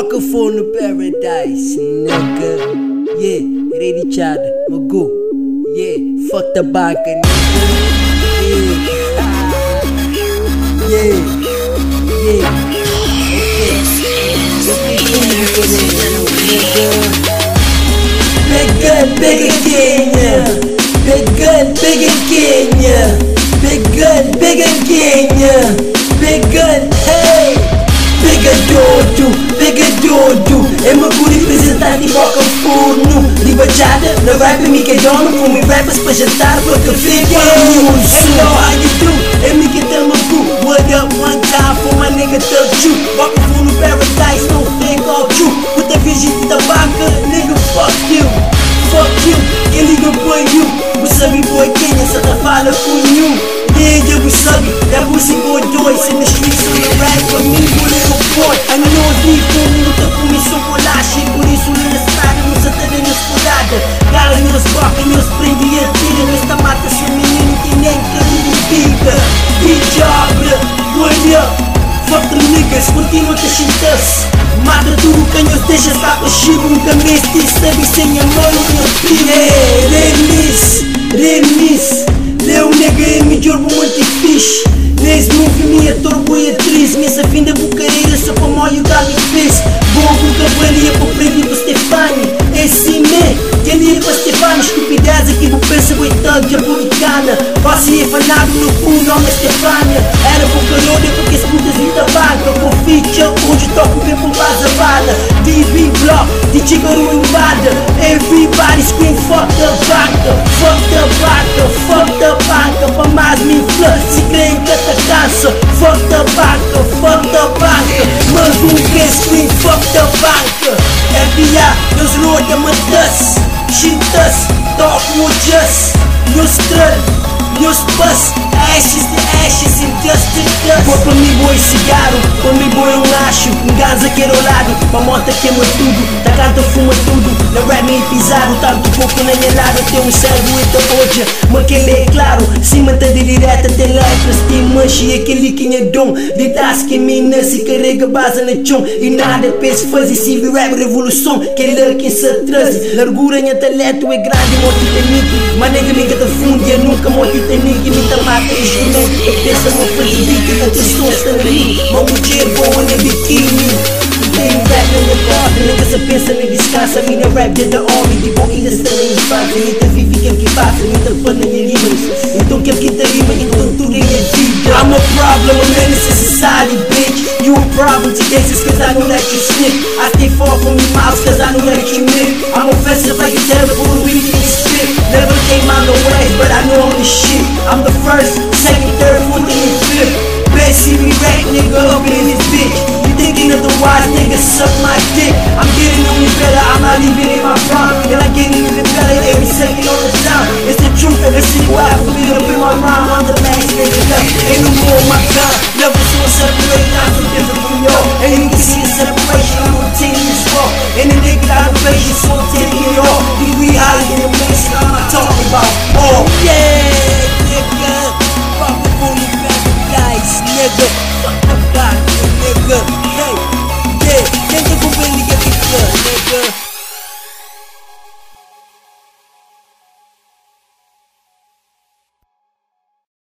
Microphone to paradise, nigga. Yeah, Ready Chad, Magu. Yeah, fuck the bank, nigga. Yeah, yeah. Big Kenya. Big gun, Kenya. Big Kenya. Big gun, hey. Big dodo. É meu guri representante de boca forno. Libachada, na rap é me que dono. Com meus rappers pra jantar, pra café, para almoço. Hey yo, how you do? É me que tamo boo. What up, one time for my nigga Thug Chu. Boca forno, paradise, no fake all true. Puta virgem da banca, nigga, fuck you. Fuck you, quem liga por you. Você sabe boy Kenya, só tá fala com you. Yeah, we sabi, that pussy boy dois. In the streets on the rap, for me, boy, little boy. I know deep, um minuto começou a bolacha. Por isso, na estrada, não se tá vendo explorada. Gala, nos boca, nos prende e atira. Nesta mata, seu menino que nem carinho fica. Diabra, word up. Fuck them niggas, continua a chintas. Mata tudo, canhos, deixa estar com chico. Nunca me sabe sem a mão, meu filho. Remis. Leu nega é melhor por muito fixe. Nesse movie minha turbo e atriz. Minha fim da bucareira só para molho da me fez. Bom com cavalia para preto para Stefani. Esse man, quem ia para Stefani. Estupidez aqui vou pensar com a thug republicana. Você é fanado no cu, nome é Stefania. Era por calor porque as putas e tabaco. Com feature, hoje toco bem por base bala. DB block, de Chigaru invada. Everybody scream fuck the vaca. Fuck the vaca, fuck the vaca. Pra mais me infla, se creem que te cansa. Fuck the vaca, fuck the vaca. Mas que scream fuck the vaca. FBI, nos roda matas. Chintas, talk with just. Nos trud, nos bus. Ashes to ashes and dust to dust. Pô, pra mim boy cigarro, pra mim boy acho. Gaza quero lado, pra morta queima tudo. Da canta fuma tudo, na rap me pisado. Tanto pouco na minha lado, tem cérebro e tua hoja. Mas que ele é claro, se mantém direta até lá e prestima. E aquele que é dom, de das que mina se carrega base na chão. E nada pensa fazer civil rap revolução. Que ele que se traz, largura em talento é grande, mo Titanic. Mas nega da fundo, eu nunca mo Titanic. Me tá mata instrumento, eu penso no fazer beat. A questão está ali, uma mulher boa na biquíni. Tem rap na minha porta, nunca se pensa nem descansa. Minha rap é da homem, de bom ainda está na infância. Nunca vive quem que passa, nunca põe na minha rimas. Então quem que te rima, então tudo é minha vida. I'm a problem, a menace to society, bitch. You a problem to cases cause I don't let you slip. I stay far from your mouth cause I don't let you live. I'm offensive like a terrible weed in spit. Never came out no way, but I know I'm the shit. I'm the first, second, third, fourth, and fifth. Best see me rap, nigga, up in this bitch. You thinking otherwise, nigga, suck my dick. I'm getting only better, I'm not even in my prime. And I'm getting even better every second all the time. It's the truth, and it's the why I put it up in my rhyme. I'm the last nigga left, ain't no more of my time. Levels so separate, I'm so different from y'all. And you can see the separation, I'm rotating this wall. And the nigga out of patience, so I'm taking it all. Degree higher than the place I'm talking about. Oh, yeah.